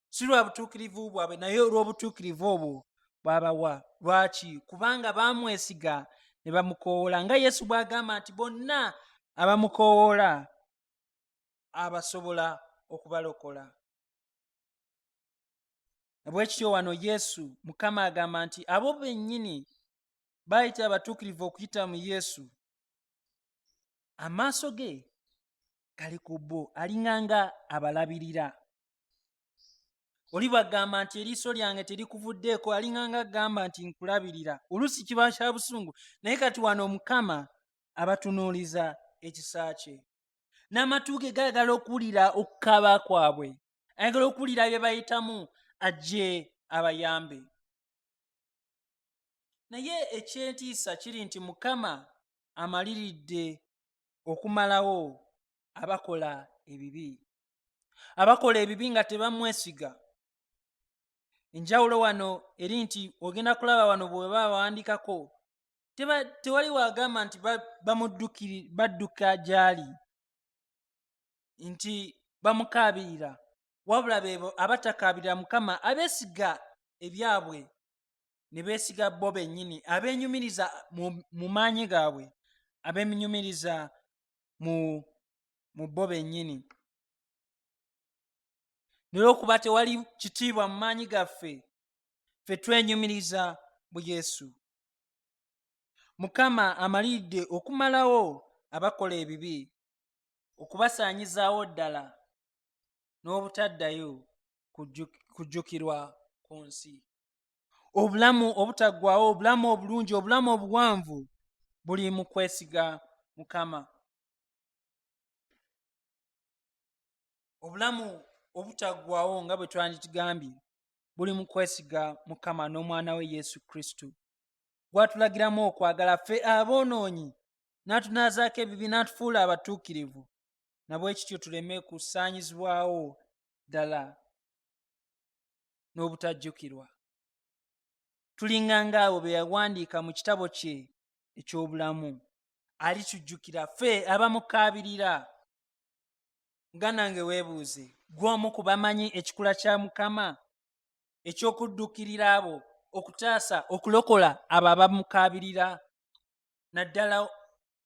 Si lwa butuukirivu bwabwe, naye olw'obutuukirivu obwo bw'abawa. Lwaki? Kubanga baamwesiga ne bamukoowoola, nga Yesu bw'agamba nti bonna abamukoowoola abasobola okubalokola. Bwe kityo wano Yesu Mukama agamba nti abo bennyini baayita abatuukirivu okuyita mu Yesu, amaaso ge gali ku bo, alinganga abalabirira. oli bw'agamba nti eriiso lyange terikuvuddeeko alinganga agamba nti nkulabirira, oluusi kiba kya busungu, naye kati wano Mukama abatunuuliza ekisa kye. N'amatu ge gayagala okuwulira okukaaba kwabwe, ayagala okuwulira bye bayitamu ajje abayambe. Naye ekyentiisa kiri nti Mukama amaliridde okumalawo abakola ebibi. Abakola ebibi nga tebamwesiga. Enjawulo wano eri nti ogenda kulaba wano bwe bawandiikako tewali wagamba nti badduka gy'ali nti bamukaabirira, wabula beebo abatakaabirira Mukama, abeesiga ebyabwe ne beesiga bo bennyini, abeenyumiriza mu maanyi gaabwe, abeenyumiriza mu bo bennyini. Olw'okuba tewali kitiibwa mu maanyi gaffe, ffe twenyumiriza mu Yesu. Mukama amaliridde okumalawo abakola ebibi, okubasaanyizaawo ddala n'obutaddayo kujjukirwa ku nsi. Obulamu obutaggwaawo, obulamu obulungi, obulamu obuwanvu buli mu kwesiga Mukama. Obulamu obutaggwaawo nga bwe twandikigambye buli mu kwesiga Mukama n'omwana we Yesu Kristo, gw'atulagiramu okwagala ffe aboonoonyi, n'atunaazaako ebibi, n'atufuula abatuukirivu, na bwe kityo tuleme kusaanyizibwawo ddala n'obutajjukirwa. Tulinganga abo be yawandiika mu kitabo kye eky'obulamu, alitujjukira ffe abamukaabirira. Nga nange weebuuze, gw'omu ku bamanyi ekikula kya Mukama eky'okuddukirira abo, okutaasa, okulokola abo abamukaabirira, naddala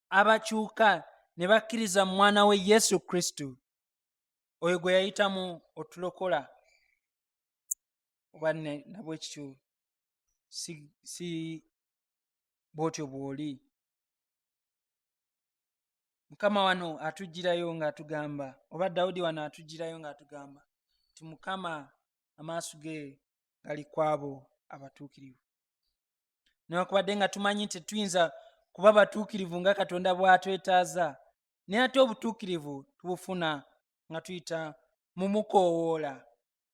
abakyuka ne bakkiriza mu mwana we Yesu Kristo, oyo gwe yayitamu otulokola? Oba nabwe kityo si bw'otyo bw'oli? Mukama wano atugirayo ng'atugamba, oba Dawudi wano atugirayo ng'atugamba nti Mukama amaaso ge gali ku abo abatuukirivu. Newaakubadde nga tumanyi nti tetuyinza kuba batuukirivu nga Katonda bw'atwetaaza, naye ate obutuukirivu tubufuna nga tuyita mu mukoowoola,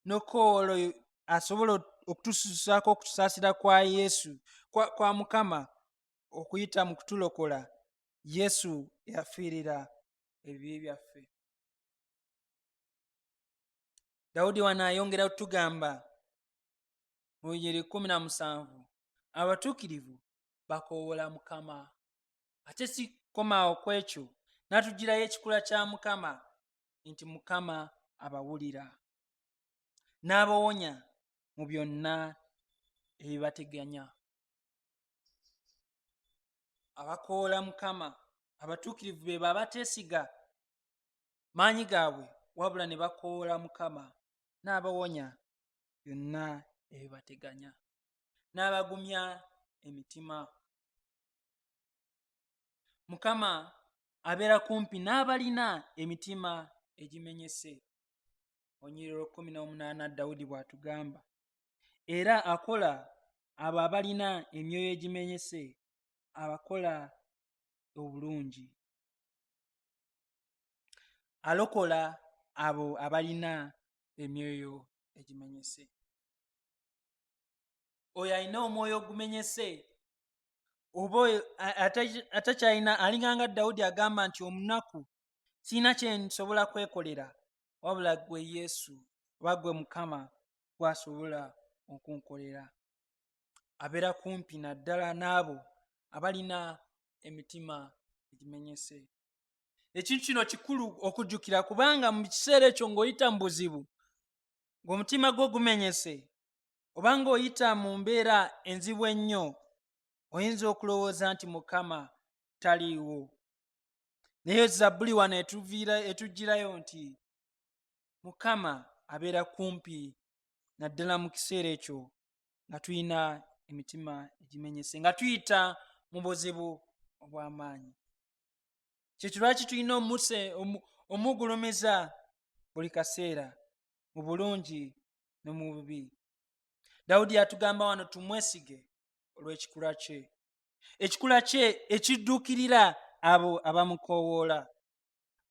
n'okukoowoola oyo asobola okutususaako okutusaasira kwa Yesu, kwa Mukama okuyita mu kutulokola. Yesu yafiirira ebibi byaffe. Dawudi wano ayongera okutugamba mu Bigere 17, abatuukirivu bakoowoola Mukama. Ate si komaawo ku ekyo, n'atugirayo ekikula kya Mukama nti Mukama abawulira n'abawonya mu byonna ebibateganya. Abakoowoola Mukama, abatuukirivu be abateesiga maanyi gaabwe, wabula ne bakoowoola Mukama, n'abawonya byonna ebibateganya, n'abagumya emitima. Mukama abeera kumpi n'abalina emitima egimenyese. Onyiriro 18 Dawudi bw'atugamba, era akola abo abalina emyoyo egimenyese, abakola obulungi. Alokola abo abalina emyoyo egimenyese. Oyo alina omwoyo ogumenyese, oba atakyalina, alinganga Dawudi agamba nti omunaku sirina kye nsobola kwekolera, wabula gwe Yesu oba gwe Mukama gwasobola okunkolera. Abeera kumpi naddala n'abo abalina emitima egimenyese. Ekintu kino kikulu okujjukira, kubanga mu kiseera ekyo ng'oyita mu buzibu, ng'omutima gwo gumenyese, oba ng'oyita mu mbeera enzibu ennyo, oyinza okulowooza nti Mukama taliiwo. Naye Zabbuli wano etujjirayo nti Mukama abeera kumpi naddala mu kiseera ekyo nga tulina emitima egimenyese, nga tuyita mu buzibu obw'amaanyi. Kyekyo lwaki tulina omugulumiza buli kaseera mu bulungi ne mu bubi. Dawudi atugamba wano tumwesige olw'ekikula kye, ekikula kye ekidduukirira abo abamukoowoola.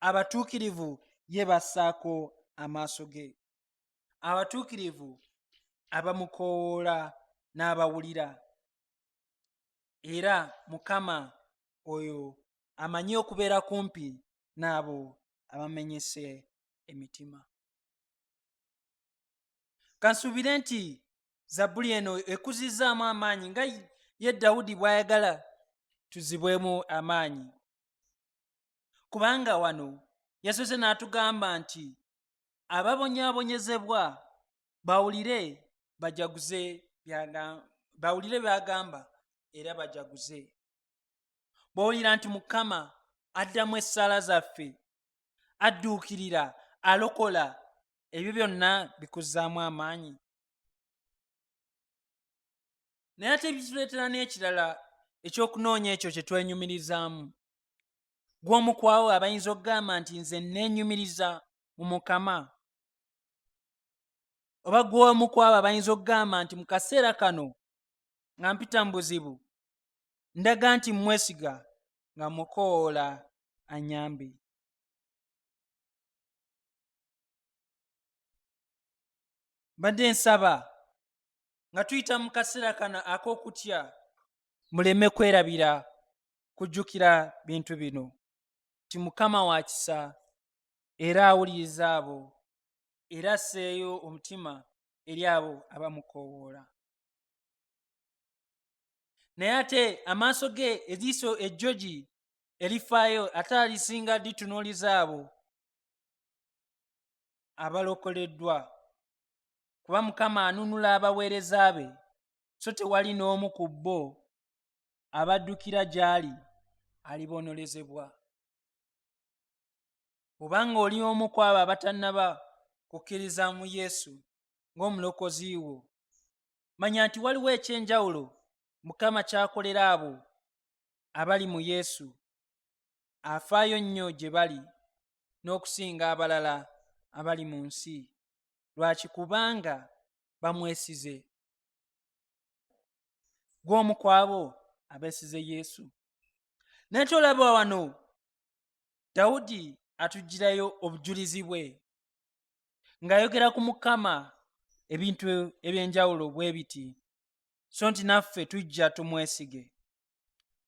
Abatuukirivu ye bassaako amaaso ge, abatuukirivu abamukoowoola n'abawulira. Era Mukama oyo amanyi okubeera kumpi n'abo abamenyese emitima. Kansuubire nti Zabbuli eno ekuzizaamu amaanyi nga ye Dawudi bw'ayagala tuzibwemu amaanyi. Kubanga wano yasoose n'atugamba nti ababonyaabonyezebwa bawulire by'agamba era bajaguze. Bawulira nti Mukama addamu essaala zaffe, adduukirira, alokola, ebyo byonna bikuzzaamu amaanyi. Naye ate bituleetera n'ekirala ekyokunoonya ekyo kye twenyumirizaamu. Gw'omu ku abo abayinza okugamba nti nze neenyumiriza mu Mukama, oba gw'omu ku abo abayinza okugamba nti mu kaseera kano nga mpita mu buzibu ndaga nti mwesiga nga mukoowoola anyambe. Mbadde nsaba nga tuyita mu kaseera kano ak'okutya muleme kwerabira kujjukira bintu bino, nti Mukama wa kisa era awuliriza abo era asseeyo omutima eri abo abamukoowoola. Naye ate amaaso ge eriiso ejjogi erifaayo ate alisinga litunuuliza abo abalokoleddwa, kuba Mukama anunula abaweereza be, so tewali n'omu ku bo abaddukira gy'ali alibonerezebwa. Obanga oli omu ku abo abatannaba kukkiriza mu Yesu ng'omulokozi wo, manya nti waliwo ekyenjawulo Mukama ky'akolera abo abali mu Yesu. Afaayo nnyo gye bali n'okusinga abalala abali mu nsi. Lwaki? Kubanga bamwesize. Gw'omu ku abo abeesize Yesu. Naye tolaba wano Dawudi atugirayo obujulizi bwe ng'ayogera ku Mukama ebintu eby'enjawulo bwe biti, so nti naffe tujja tumwesige.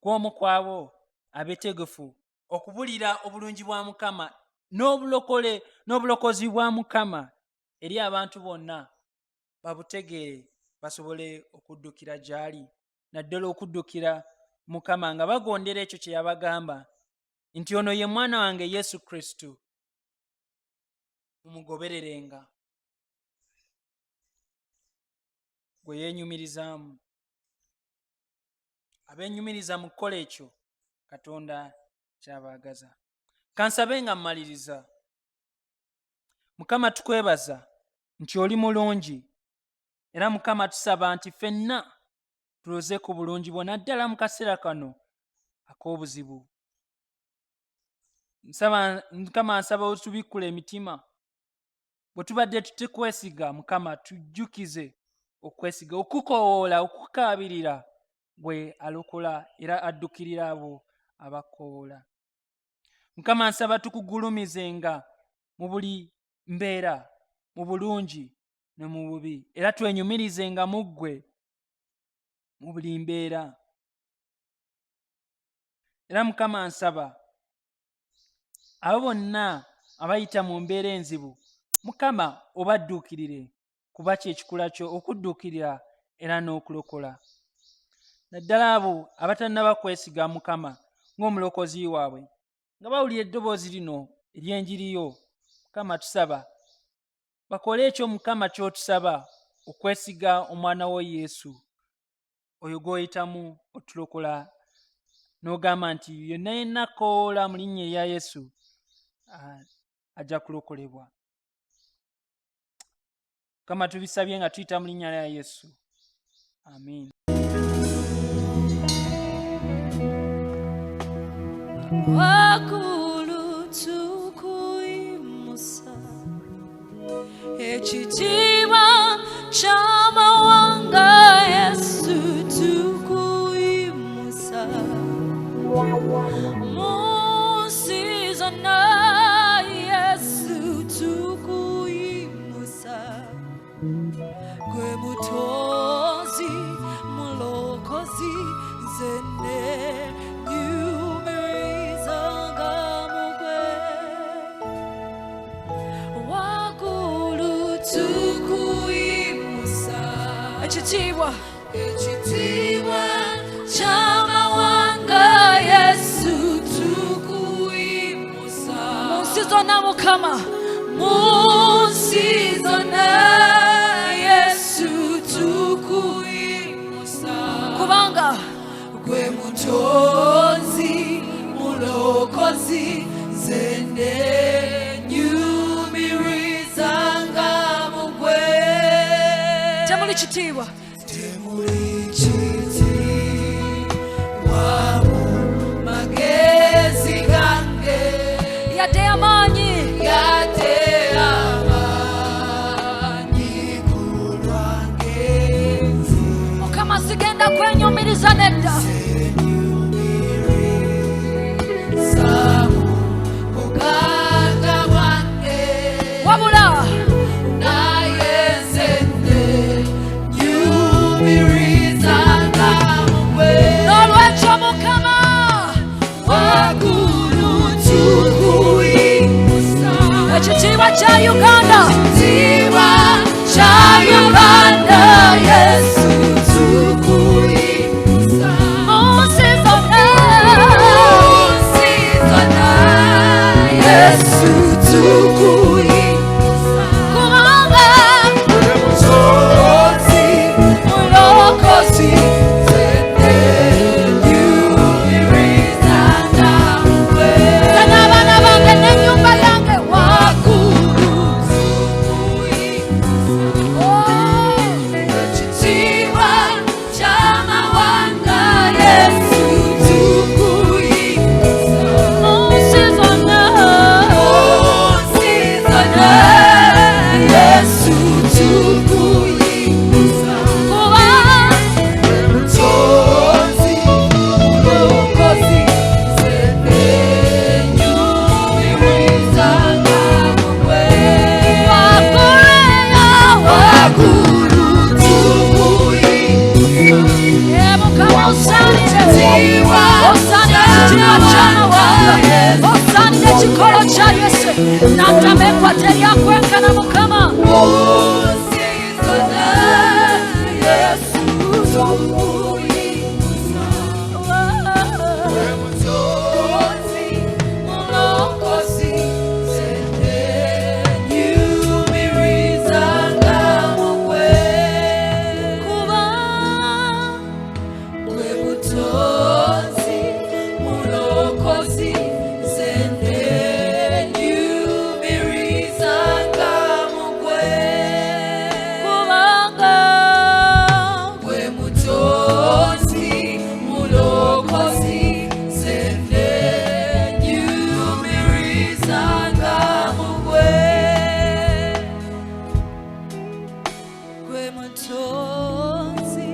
Gw'omu ku abo abeetegefu okubulira obulungi bwa Mukama n'obulokozi bwa Mukama eri abantu bonna, babutegeere basobole okuddukira gy'ali, naddala okuddukira Mukama nga bagondera ekyo kye yabagamba nti ono ye mwana wange Yesu Kristo, mumugobererenga. Gwe yeenyumirizaamu. Abeenyumiriza mu kukola ekyo Katonda kyabaagaza. Kansabe nga mmaliriza. Mukama tukwebaza nti oli mulungi, era Mukama tusaba nti ffenna tuloze ku bulungi bwo naddala mu kaseera kano ak'obuzibu. Mukama nsaba otubikkula emitima. Bwe tubadde tutekwesiga Mukama tujjukize okwesiga, okukoowoola, okukaabirira gwe alokola era addukirira abo abakoowoola. Mukama nsaba tukugulumizenga mu buli mbeera, mu bulungi ne mu bubi, era twenyumirizenga mu ggwe mu buli mbeera. Era Mukama nsaba abo bonna abayita mu mbeera enzibu, Mukama obadduukirire, kuba ky'ekikula kyo okudduukirira era n'okulokola. Naddala abo abatannaba kwesiga Mukama ng'omulokozi waabwe, nga bawulira eddoboozi lino ery'enjiri yo, Mukama tusaba bakole ekyo Mukama ky'otusaba, okwesiga omwana wo Yesu, oyo gw'oyitamu otulokola, n'ogamba nti yenna yenna akoowoola mu linnya erya Yesu ajja kulokolebwa. Mukama tubisabye nga tuyita mu linnya lya Yesu. Amin. Wakulu tukuimusa ekitiibwa chamawanga Yesu tukuimusa musizana Yesu tukuimusa gwe mutozi mulokozi zene nyumirizanga mugwe wagulu tukuimusa ekitiibwa chamawanga Yesu tukuimusa musizona mukama musizona Yesu tukuimusa kubanga gwe mutonzi mulokozi zende nyumirizanga mugwe temuli kitiibwa magezi gange yate amaanyi kulwangenzi mukama sigenda kwenyumiriza nedda muganga wange wabula naye nzende nyumirizanga mugwe n'olwekyo mukama wagulu tukuimusa ekitiibwa kya Uganda Yesu tukuimusa musizona Yesu tukuimusa kubanga mutozi mulokozi zende nyumirizanga mugwe n'abaana bange n'ennyumba yange wagulu ekitiibwa ky'amawanga Yesu tukuimusa musizona Yesu tukuimusa kuba mutozi mulokozi zende nyumirizanga mugwe wagulu tukuimusa mukama osaanire ekitiibwa ky'amawanga osaanire ekikolo kya Yesu n'agamba ekwata eryakwenkana mukama musizona Yesu tukuimusa mutozi mulokozi zende nyumirizanga mugwe kuba gwe mutozi mulokozi zende nyumirizanga mugwe kubanga gwe mutozi mulokozi zende nyumirizanga mugwe gwe mutozi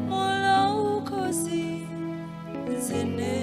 mulokozi zende